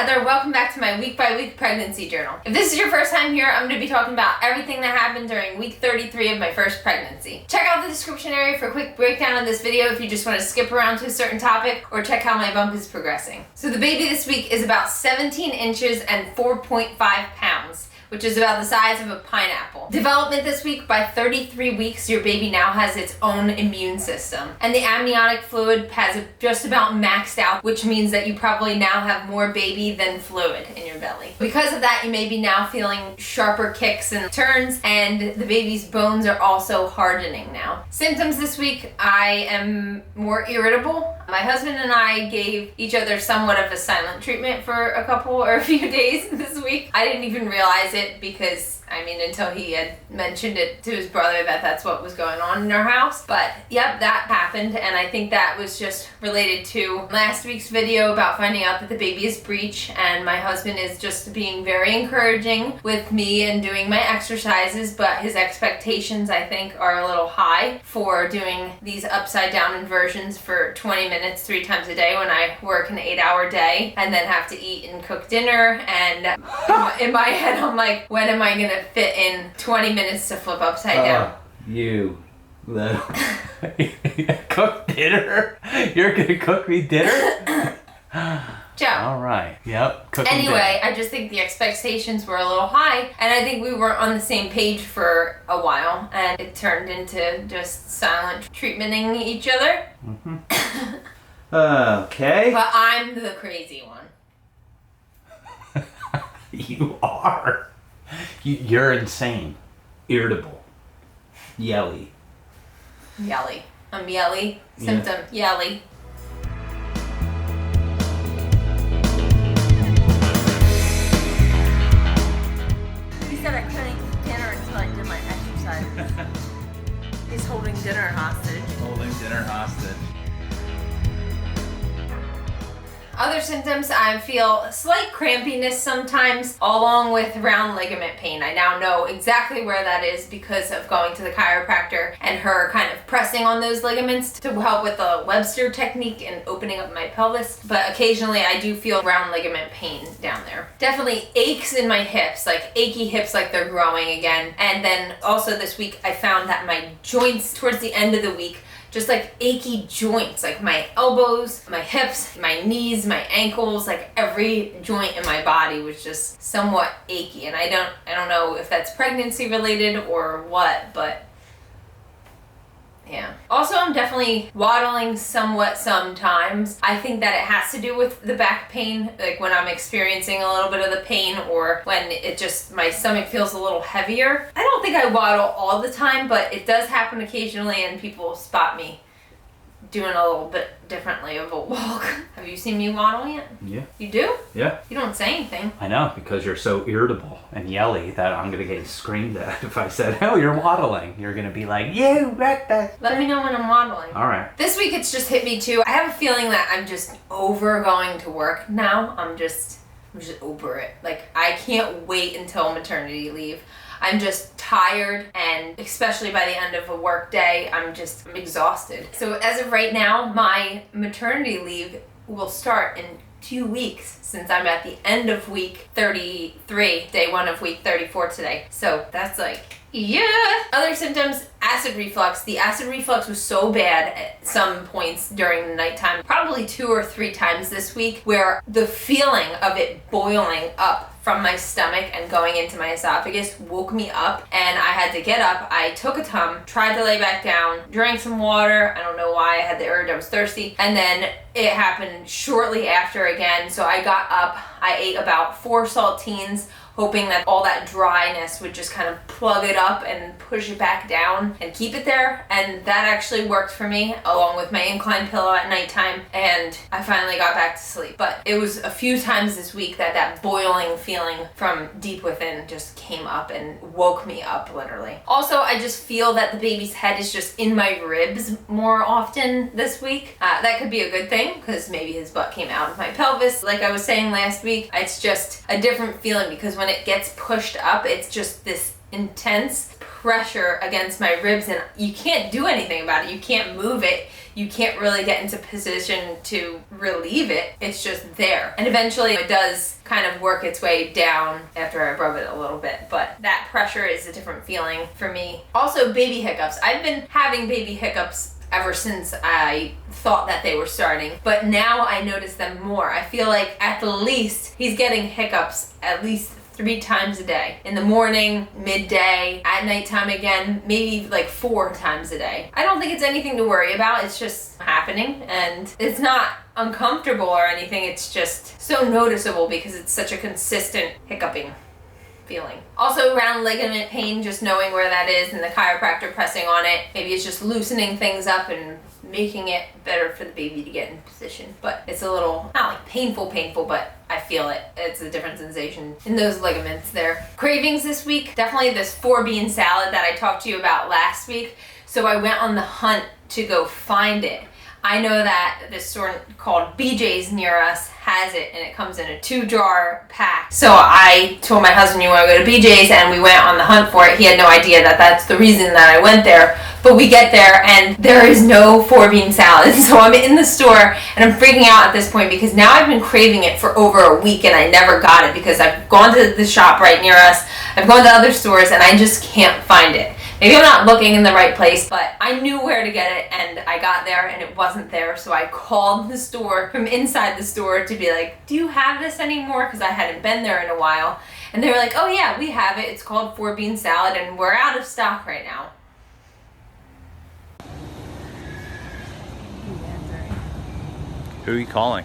Heather. Welcome back to my week-by-week pregnancy journal. If this is your first time here, I'm going to be talking about everything that happened during week 33 of my first pregnancy. Check out the description area for a quick breakdown of this video if you just want to skip around to a certain topic, or check how my bump is progressing. So the baby this week is about 17 inches and 4.5 pounds. Which is about the size of a pineapple. Development this week, by 33 weeks, your baby now has its own immune system. And the amniotic fluid has just about maxed out, which means that you probably now have more baby than fluid in your belly. Because of that, you may be now feeling sharper kicks and turns, and the baby's bones are also hardening now. Symptoms this week, I am more irritable. My husband and I gave each other somewhat of a silent treatment for a few days this week. I didn't even realize it because, until he had mentioned it to his brother that that's what was going on in our house. But yep, that happened, and I think that was just related to last week's video about finding out that the baby is breech, and my husband is just being very encouraging with me and doing my exercises, but his expectations, I think, are a little high for doing these upside down inversions for 20 minutes 3 times a day when I work an 8-hour day and then have to eat and cook dinner. And in my head, I'm like, when am I gonna fit in 20 minutes to flip upside down? You little cook dinner? You're gonna cook me dinner? Joe. All right. Yep. Anyway, I just think the expectations were a little high, and I think we were on the same page for a while, and it turned into just silent treatmenting each other. Mm-hmm. Okay. But I'm the crazy one. You are. You're insane. Irritable. Yelly. Yelly. I'm yelly. Symptom, yelly. He said I couldn't eat dinner until I did my exercise. He's holding dinner hostage. Holding dinner hostage. Other symptoms, I feel slight crampiness sometimes, along with round ligament pain. I now know exactly where that is because of going to the chiropractor and her kind of pressing on those ligaments to help with the Webster technique and opening up my pelvis. But occasionally I do feel round ligament pain down there. Definitely aches in my hips, like achy hips like they're growing again. And then also this week I found that my joints towards the end of the week, just like achy joints, like my elbows, my hips, my knees, my ankles, like every joint in my body was just somewhat achy. And I don't know if that's pregnancy related or what, but yeah. Also, I'm definitely waddling somewhat sometimes. I think that it has to do with the back pain, like when I'm experiencing a little bit of the pain or when my stomach feels a little heavier. I don't think I waddle all the time, but it does happen occasionally and people spot me doing a little bit differently of a walk. Have you seen me waddle yet? Yeah. You do? Yeah. You don't say anything. I know, because you're so irritable and yelly that I'm going to get screamed at if I said, oh, you're waddling. You're going to be like, you wrecked that. Let me know when I'm waddling. All right. This week it's just hit me too. I have a feeling that I'm just over going to work now. I'm just over it. Like, I can't wait until maternity leave. I'm just tired, and especially by the end of a work day, I'm exhausted. So as of right now, my maternity leave will start in 2 weeks since I'm at the end of week 33, day 1 of week 34 today. So that's like, yeah. Other symptoms, acid reflux. The acid reflux was so bad at some points during the nighttime, probably 2 or 3 times this week, where the feeling of it boiling up from my stomach and going into my esophagus woke me up, and I had to get up. I took a tum, tried to lay back down, drank some water. I don't know why I had the urge, I was thirsty. And then it happened shortly after again. So I got up, I ate about 4 saltines, hoping that all that dryness would just kind of plug it up and push it back down and keep it there. And that actually worked for me, along with my incline pillow at nighttime, and I finally got back to sleep. But it was a few times this week that boiling feeling from deep within just came up and woke me up, literally. Also, I just feel that the baby's head is just in my ribs more often this week. That could be a good thing, because maybe his butt came out of my pelvis. Like I was saying last week, it's just a different feeling, because when it gets pushed up, it's just this intense pressure against my ribs, and you can't do anything about it. You can't move it. you can't really get into position to relieve it. It's just there. And eventually it does kind of work its way down after I rub it a little bit, but that pressure is a different feeling for me. Also, baby hiccups. I've been having baby hiccups ever since I thought that they were starting, but now I notice them more. I feel like at the least he's getting hiccups at least 3 times a day. In the morning, midday, at nighttime again, maybe like 4 times a day. I don't think it's anything to worry about. It's just happening, and it's not uncomfortable or anything. It's just so noticeable because it's such a consistent hiccuping feeling. Also, around ligament pain, just knowing where that is and the chiropractor pressing on it. Maybe it's just loosening things up and making it better for the baby to get in position. But it's a little, not like painful, but I feel it. It's a different sensation in those ligaments there. Cravings this week, definitely this 4-bean salad that I talked to you about last week. So I went on the hunt to go find it. I know that this store called BJ's near us has it, and it comes in a 2-jar pack. So I told my husband, you want to go to BJ's, and we went on the hunt for it. He had no idea that that's the reason that I went there. But we get there, and there is no 4-bean salad. So I'm in the store, and I'm freaking out at this point because now I've been craving it for over a week, and I never got it because I've gone to the shop right near us. I've gone to other stores, and I just can't find it. Maybe I'm not looking in the right place, but I knew where to get it, and I got there and it wasn't there. So I called the store from inside the store to be like, do you have this anymore? Because I hadn't been there in a while. And they were like, oh yeah, we have it. It's called 4-bean salad, and we're out of stock right now. Who are you calling?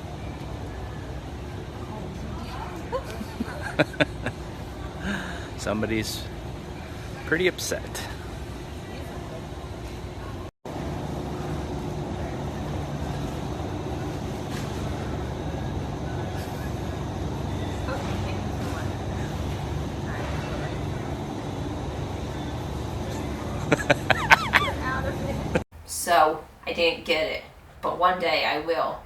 Somebody's pretty upset. So I didn't get it, but one day I will.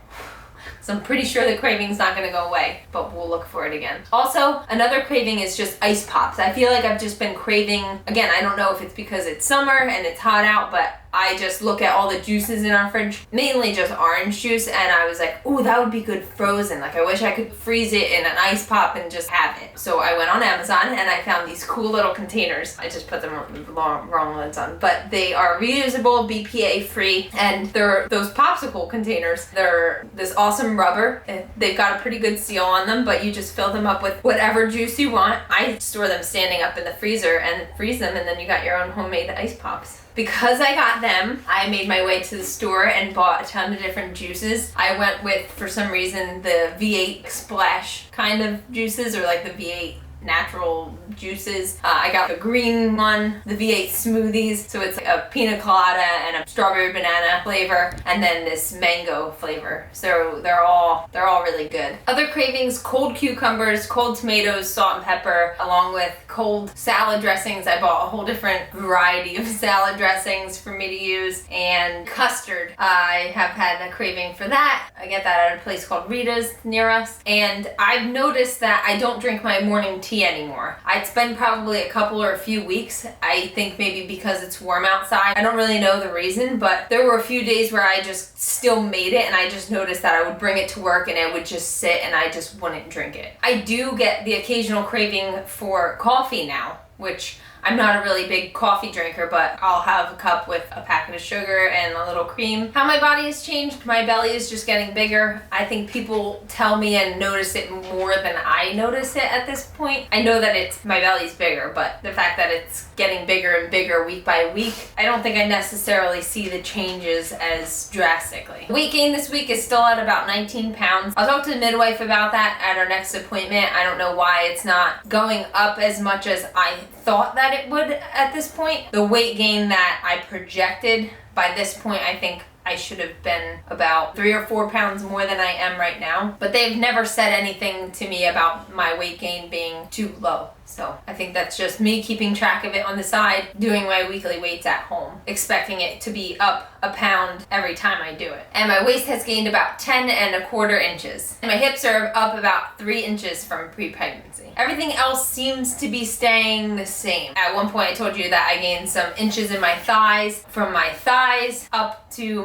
So I'm pretty sure the craving's not going to go away, but we'll look for it again. Also, another craving is just ice pops. I feel like I've just been craving, again, I don't know if it's because it's summer and it's hot out, but I just look at all the juices in our fridge, mainly just orange juice, and I was like, ooh, that would be good frozen. Like, I wish I could freeze it in an ice pop and just have it. So I went on Amazon and I found these cool little containers. I just put them wrong ones on, but they are reusable, BPA free, and they're those popsicle containers. They're this awesome rubber. They've got a pretty good seal on them, but you just fill them up with whatever juice you want. I store them standing up in the freezer and freeze them, and then you got your own homemade ice pops. Because I got them, I made my way to the store and bought a ton of different juices. I went with, for some reason, the V8 splash kind of juices, or like the V8 natural juices. I got the green one, the V8 smoothies, so it's like a pina colada and a strawberry banana flavor, and then this mango flavor. So they're all really good. Other cravings: cold cucumbers, cold tomatoes, salt and pepper, along with cold salad dressings. I bought a whole different variety of salad dressings for me to use, and custard. I have had a craving for that. I get that at a place called Rita's near us, and I've noticed that I don't drink my morning tea anymore. It's been probably a couple or a few weeks. I think maybe because it's warm outside. I don't really know the reason, but there were a few days where I just still made it, and I just noticed that I would bring it to work and it would just sit and I just wouldn't drink it. I do get the occasional craving for coffee now, which I'm not a really big coffee drinker, but I'll have a cup with a packet of sugar and a little cream. How my body has changed, my belly is just getting bigger. I think people tell me and notice it more than I notice it at this point. I know that my belly's bigger, but the fact that it's getting bigger and bigger week by week, I don't think I necessarily see the changes as drastically. Weight gain this week is still at about 19 pounds. I'll talk to the midwife about that at our next appointment. I don't know why it's not going up as much as I thought that it would at this point. The weight gain that I projected, by this point I think I should have been about 3 or 4 pounds more than I am right now, but they've never said anything to me about my weight gain being too low. So I think that's just me keeping track of it on the side, doing my weekly weights at home, expecting it to be up a pound every time I do it. And my waist has gained about 10¼ inches. And my hips are up about 3 inches from pre-pregnancy. Everything else seems to be staying the same. At one point I told you that I gained some inches in my thighs, from my thighs up to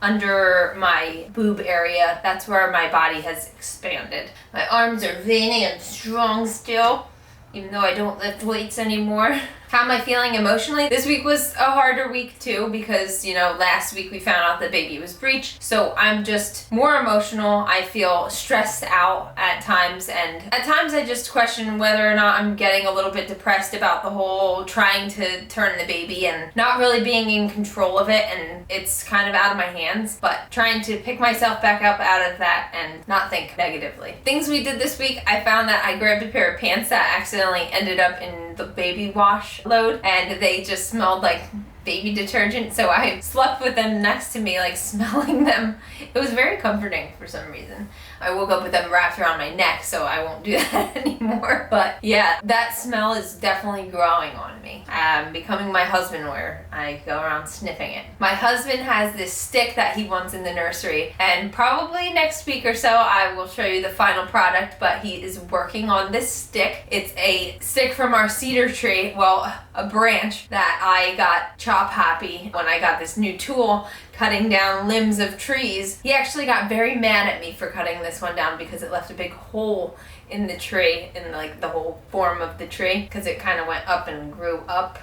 under my boob area. That's where my body has expanded. My arms are veiny and strong still, even though I don't lift weights anymore. How am I feeling emotionally? This week was a harder week too because, last week we found out the baby was breech. So I'm just more emotional. I feel stressed out at times, and at times I just question whether or not I'm getting a little bit depressed about the whole trying to turn the baby and not really being in control of it, and it's kind of out of my hands, but trying to pick myself back up out of that and not think negatively. Things we did this week, I found that I grabbed a pair of pants that accidentally ended up in the baby wash load, and they just smelled like baby detergent, so I slept with them next to me, like smelling them. It was very comforting for some reason. I woke up with them wrapped around my neck, so I won't do that anymore. But yeah, that smell is definitely growing on me. I'm becoming my husband, where I go around sniffing it. My husband has this stick that he wants in the nursery, and probably next week or so I will show you the final product, but he is working on this stick. It's a stick from our cedar tree, well, a branch that I got chop happy when I got this new tool cutting down limbs of trees. He actually got very mad at me for cutting this one down because it left a big hole in the tree, in like the whole form of the tree, because it kind of went up and grew up,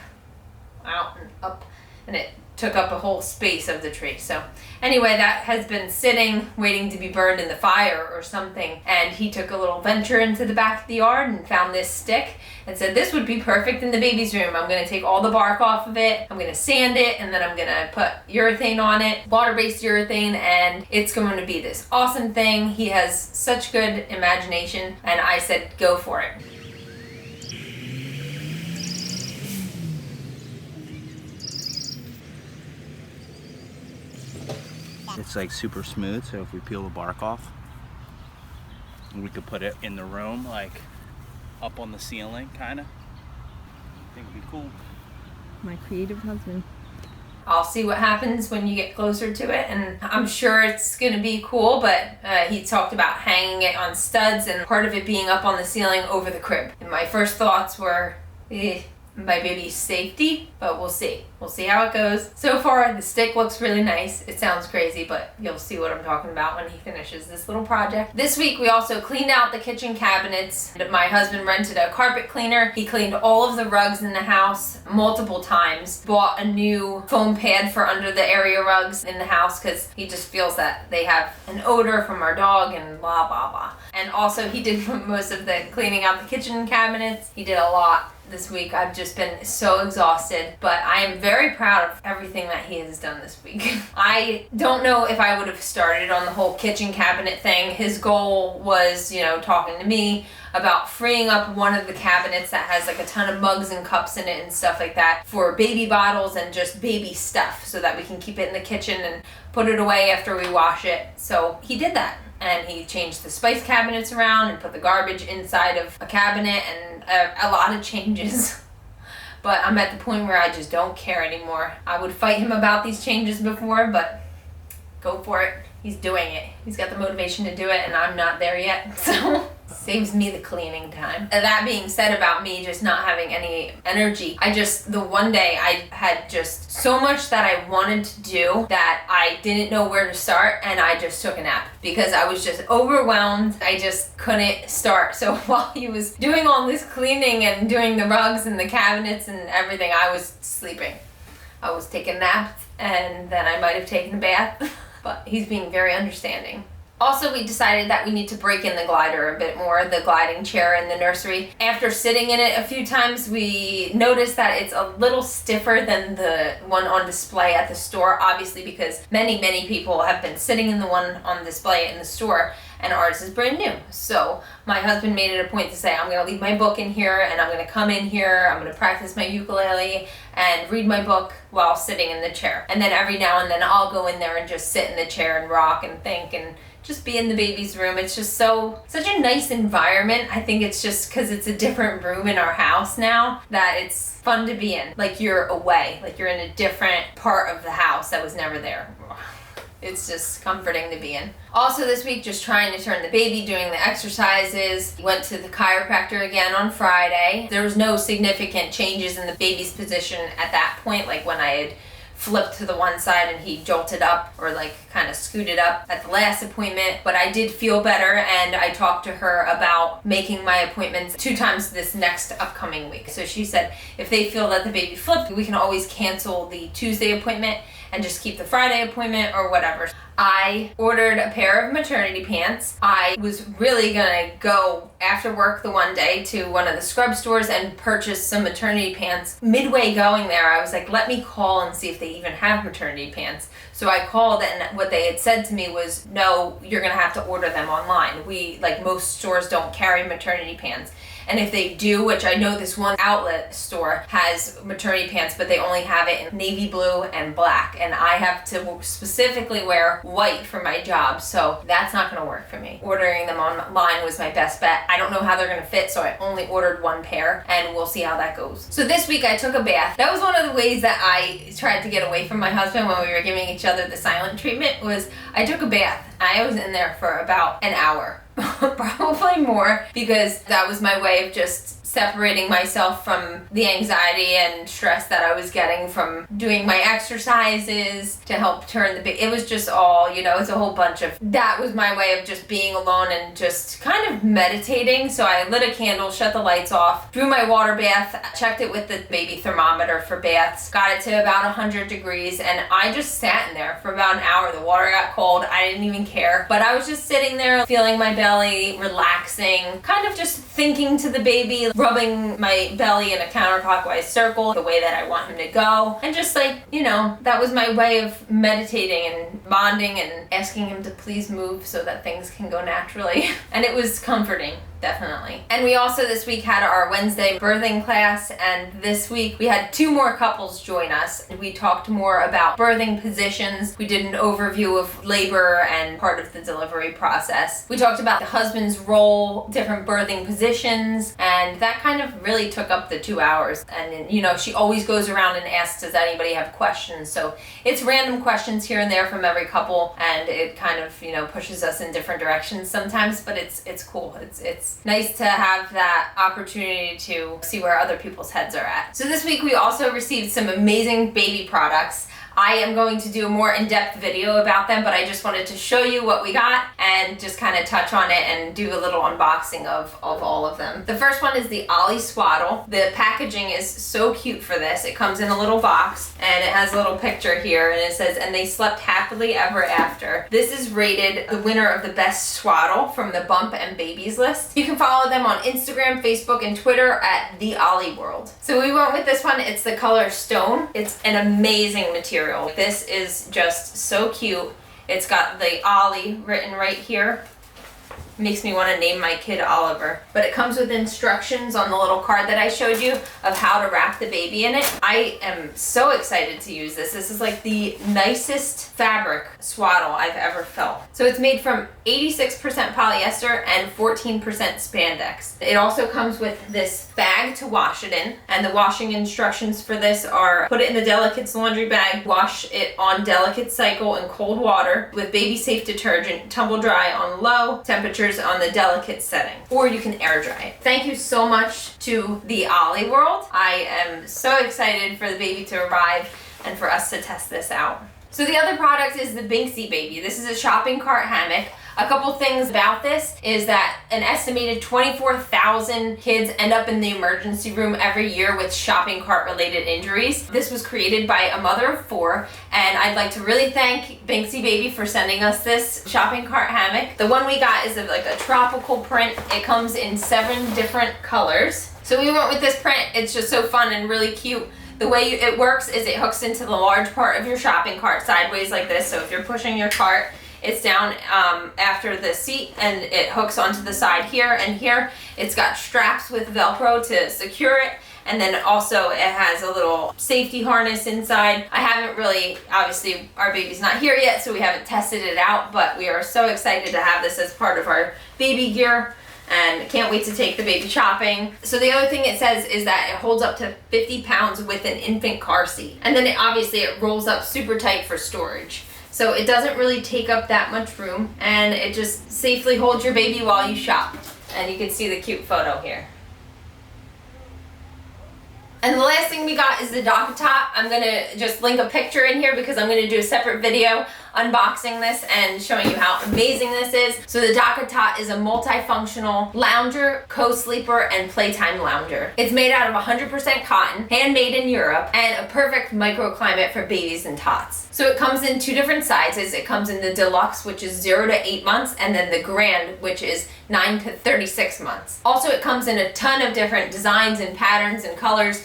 out and up, and it took up a whole space of the tree. So anyway, that has been sitting waiting to be burned in the fire or something, and he took a little venture into the back of the yard and found this stick and said this would be perfect in the baby's room. I'm going to take all the bark off of it, I'm going to sand it, and then I'm going to put urethane on it, water-based urethane, and it's going to be this awesome thing. He has such good imagination, and I said go for it. It's like super smooth, so if we peel the bark off, we could put it in the room, like up on the ceiling, kind of. I think it'd be cool. My creative husband. I'll see what happens when you get closer to it, and I'm sure it's going to be cool, but he talked about hanging it on studs and part of it being up on the ceiling over the crib. And my first thoughts were, my baby's safety, but we'll see. We'll see how it goes. So far, the stick looks really nice. It sounds crazy, but you'll see what I'm talking about when he finishes this little project. This week, we also cleaned out the kitchen cabinets. My husband rented a carpet cleaner. He cleaned all of the rugs in the house multiple times. Bought a new foam pad for under the area rugs in the house because he just feels that they have an odor from our dog and blah, blah, blah. And also, he did most of the cleaning out the kitchen cabinets. He did a lot this week. I've just been so exhausted, but I am very proud of everything that he has done this week. I don't know if I would have started on the whole kitchen cabinet thing. His goal was, talking to me about freeing up one of the cabinets that has like a ton of mugs and cups in it and stuff like that for baby bottles and just baby stuff so that we can keep it in the kitchen and put it away after we wash it. So he did that. And he changed the spice cabinets around and put the garbage inside of a cabinet, and a lot of changes. But I'm at the point where I just don't care anymore. I would fight him about these changes before, but go for it. He's doing it. He's got the motivation to do it, and I'm not there yet. So saves me the cleaning time. And that being said about me just not having any energy, the one day I had just so much that I wanted to do that I didn't know where to start, and I just took a nap because I was just overwhelmed. I just couldn't start. So while he was doing all this cleaning and doing the rugs and the cabinets and everything, I was sleeping. I was taking naps, and then I might have taken a bath, but he's being very understanding. Also, we decided that we need to break in the glider a bit more, the gliding chair in the nursery. After sitting in it a few times, we noticed that it's a little stiffer than the one on display at the store, obviously because many, many people have been sitting in the one on display in the store, and ours is brand new. So my husband made it a point to say, I'm going to leave my book in here, and I'm going to come in here, I'm going to practice my ukulele and read my book while sitting in the chair. And then every now and then I'll go in there and just sit in the chair and rock and think and just be in the baby's room. It's just such a nice environment. I think it's just because it's a different room in our house now that it's fun to be in. Like you're away, like you're in a different part of the house that was never there. It's just comforting to be in. Also this week, just trying to turn the baby, doing the exercises. Went to the chiropractor again on Friday. There was no significant changes in the baby's position at that point, like when I had flipped to the one side and he jolted up or like kind of scooted up at the last appointment, but I did feel better, and I talked to her about making my appointments 2 times this next upcoming week. So she said if they feel that the baby flipped, we can always cancel the Tuesday appointment and just keep the Friday appointment or whatever. I ordered a pair of maternity pants. I was really gonna go after work the one day to one of the scrub stores and purchase some maternity pants. Midway going there, I was like, let me call and see if they even have maternity pants. So I called, and what they had said to me was, no, you're gonna have to order them online. Like most stores don't carry maternity pants. And if they do, which I know this one outlet store has maternity pants, but they only have it in navy blue and black. And I have to specifically wear white for my job, so that's not gonna work for me. Ordering them online was my best bet. I don't know how they're gonna fit, so I only ordered 1 pair, and we'll see how that goes. So this week I took a bath. That was one of the ways that I tried to get away from my husband when we were giving each other the silent treatment, was I took a bath. I was in there for about an hour. Probably more, because that was my way of just separating myself from the anxiety and stress that I was getting from doing my exercises to help turn the baby. It was just all, it's a whole bunch of, that was my way of just being alone and just kind of meditating. So I lit a candle, shut the lights off, drew my water bath, checked it with the baby thermometer for baths, got it to about 100 degrees, and I just sat in there for about an hour. The water got cold, I didn't even care, but I was just sitting there feeling my belly, relaxing, kind of just thinking to the baby, rubbing my belly in a counterclockwise circle the way that I want him to go, and just that was my way of meditating and bonding and asking him to please move so that things can go naturally. And it was comforting, definitely. And we also this week had our Wednesday birthing class, and this week we had 2 more couples join us. We talked more about birthing positions. We did an overview of labor and part of the delivery process. We talked about the husband's role, different birthing positions, and that kind of really took up the 2 hours. And she always goes around and asks, does anybody have questions? So it's random questions here and there from every couple, and it kind of pushes us in different directions sometimes, but it's cool. It's nice to have that opportunity to see where other people's heads are at. So this week we also received some amazing baby products. I am going to do a more in-depth video about them, but I just wanted to show you what we got and just kind of touch on it and do a little unboxing of all of them. The first one is the Ollie Swaddle. The packaging is so cute for this. It comes in a little box, and it has a little picture here, and it says, "And they slept happily ever after." This is rated the winner of the best swaddle from the Bump and Babies list. You can follow them on Instagram, Facebook, and Twitter at The Ollie World. So we went with this one. It's the color Stone. It's an amazing material. This is just so cute. It's got the Ollie written right here. Makes me want to name my kid Oliver. But it comes with instructions on the little card that I showed you of how to wrap the baby in it. I am so excited to use this. This is like the nicest fabric swaddle I've ever felt. So it's made from 86% polyester and 14% spandex. It also comes with this bag to wash it in, and the washing instructions for this are: put it in the Delicate's laundry bag, wash it on Delicate cycle in cold water with baby safe detergent, tumble dry on low temperatures on the Delicate setting, or you can air dry it. Thank you so much to the Ollie World. I am so excited for the baby to arrive and for us to test this out. So the other product is the Binksy Baby. This is a shopping cart hammock. A couple things about this is that an estimated 24,000 kids end up in the emergency room every year with shopping cart related injuries. This was created by a mother of 4, and I'd like to really thank Binksy Baby for sending us this shopping cart hammock. The one we got is like a tropical print. It comes in 7 different colors. So we went with this print. It's just so fun and really cute. The way it works is it hooks into the large part of your shopping cart sideways like this. So if you're pushing your cart, it's down after the seat, and it hooks onto the side here and here. It's got straps with Velcro to secure it, And then also it has a little safety harness inside. I haven't really, obviously our baby's not here yet, so we haven't tested it out, but we are so excited to have this as part of our baby gear and can't wait to take the baby shopping. So the other thing it says is that it holds up to 50 pounds with an infant car seat. And then it rolls up super tight for storage. So it doesn't really take up that much room, and it just safely holds your baby while you shop. And you can see the cute photo here. And the last thing we got is the dock top. I'm gonna just link a picture in here because I'm gonna do a separate video unboxing this and showing you how amazing this is. So the dock top is a multifunctional lounger, co-sleeper, and playtime lounger. It's made out of 100% cotton, handmade in Europe, and a perfect microclimate for babies and tots. So it comes in 2 different sizes. It comes in the deluxe, which is 0 to 8 months, and then the grand, which is 9 to 36 months. Also, it comes in a ton of different designs and patterns and colors.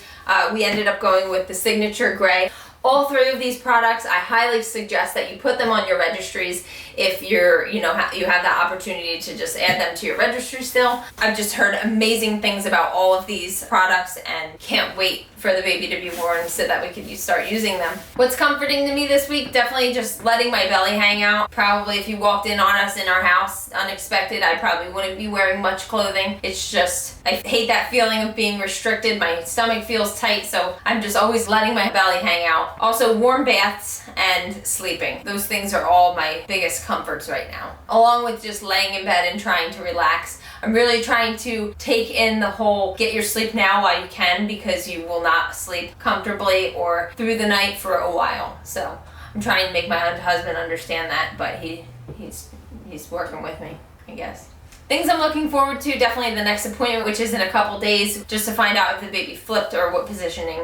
We ended up going with the signature gray. All 3 of these products, I highly suggest that you put them on your registries if you're, you have that opportunity to just add them to your registry still. I've just heard amazing things about all of these products and can't wait for the baby to be born so that we could start using them. What's comforting to me this week, definitely just letting my belly hang out. Probably if you walked in on us in our house unexpected, I probably wouldn't be wearing much clothing. It's just, I hate that feeling of being restricted. My stomach feels tight, so I'm just always letting my belly hang out. Also, warm baths and sleeping. Those things are all my biggest comforts right now. Along with just laying in bed and trying to relax. I'm really trying to take in the whole get your sleep now while you can, because you will not sleep comfortably or through the night for a while. So I'm trying to make my husband understand that, but he's working with me, I guess. Things I'm looking forward to, definitely the next appointment, which is in a couple days, just to find out if the baby flipped or what positioning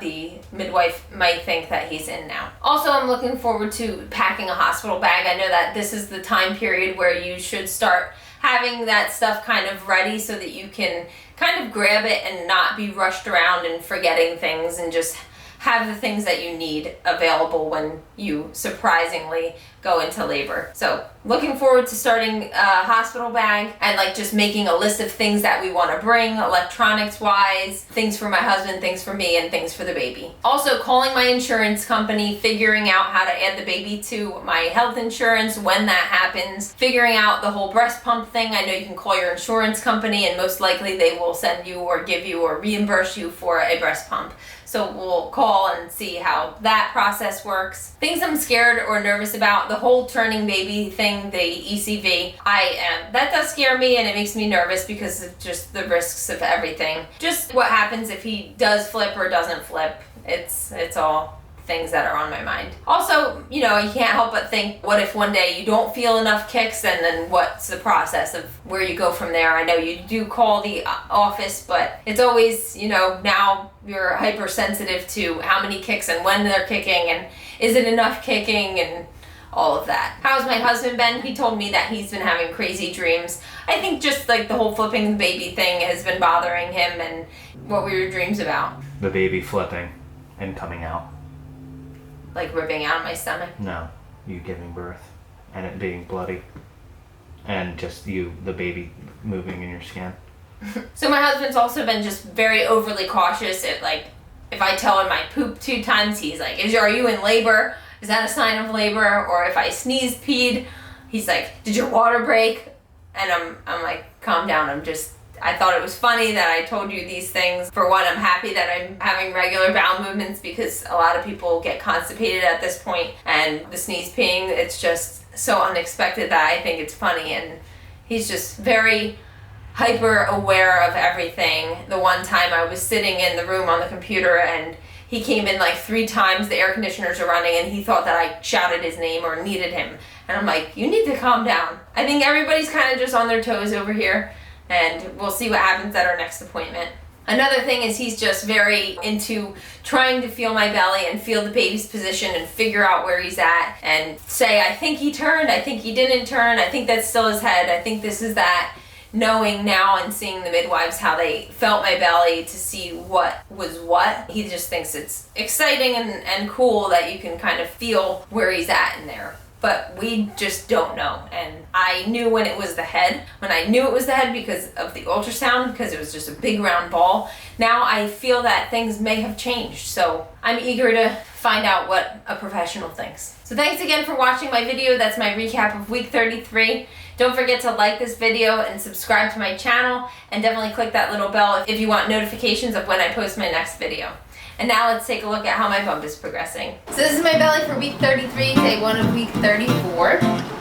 the midwife might think that he's in now. Also, I'm looking forward to packing a hospital bag. I know that this is the time period where you should start having that stuff kind of ready so that you can kind of grab it and not be rushed around and forgetting things, and just have the things that you need available when you surprisingly go into labor. So looking forward to starting a hospital bag and like just making a list of things that we want to bring electronics wise, things for my husband, things for me, and things for the baby. Also calling my insurance company, figuring out how to add the baby to my health insurance when that happens, figuring out the whole breast pump thing. I know you can call your insurance company and most likely they will send you or give you or reimburse you for a breast pump. So we'll call and see how that process works. Things I'm scared or nervous about, the whole turning baby thing, the ECV. That does scare me and it makes me nervous because of just the risks of everything. Just what happens if he does flip or doesn't flip. It's all things that are on my mind. Also, you can't help but think, what if one day you don't feel enough kicks, and then what's the process of where you go from there? I know you do call the office, but it's always, now you're hypersensitive to how many kicks and when they're kicking, and is it enough kicking, and all of that. How's my husband been? He told me that he's been having crazy dreams. I think just like the whole flipping the baby thing has been bothering him. And what were your dreams about? The baby flipping and coming out. Like ripping out of my stomach? No, you giving birth and it being bloody, and just the baby moving in your skin. So my husband's also been just very overly cautious. If I tell him I pooped 2 times, he's like, are you in labor? Is that a sign of labor? Or if I sneezed, peed, he's like, did your water break? And I'm like, calm down. I thought it was funny that I told you these things. For one, I'm happy that I'm having regular bowel movements because a lot of people get constipated at this point, and the sneeze peeing, it's just so unexpected that I think it's funny. And he's just very hyper aware of everything. The one time I was sitting in the room on the computer and he came in like 3 times, the air conditioners are running, and he thought that I shouted his name or needed him. And I'm like, you need to calm down. I think everybody's kind of just on their toes over here, and we'll see what happens at our next appointment. Another thing is he's just very into trying to feel my belly and feel the baby's position and figure out where he's at and say, I think he turned, I think he didn't turn, I think that's still his head, I think this is that. Knowing now and seeing the midwives how they felt my belly to see what was what, he just thinks it's exciting and cool that you can kind of feel where he's at in there. but we just don't know. And I knew when it was the head, because of the ultrasound, because it was just a big round ball. Now I feel that things may have changed, so I'm eager to find out what a professional thinks. So thanks again for watching my video. That's my recap of week 33. Don't forget to like this video and subscribe to my channel, and definitely click that little bell if you want notifications of when I post my next video. And now let's take a look at how my bump is progressing. So this is my belly for week 33, day 1 of week 34.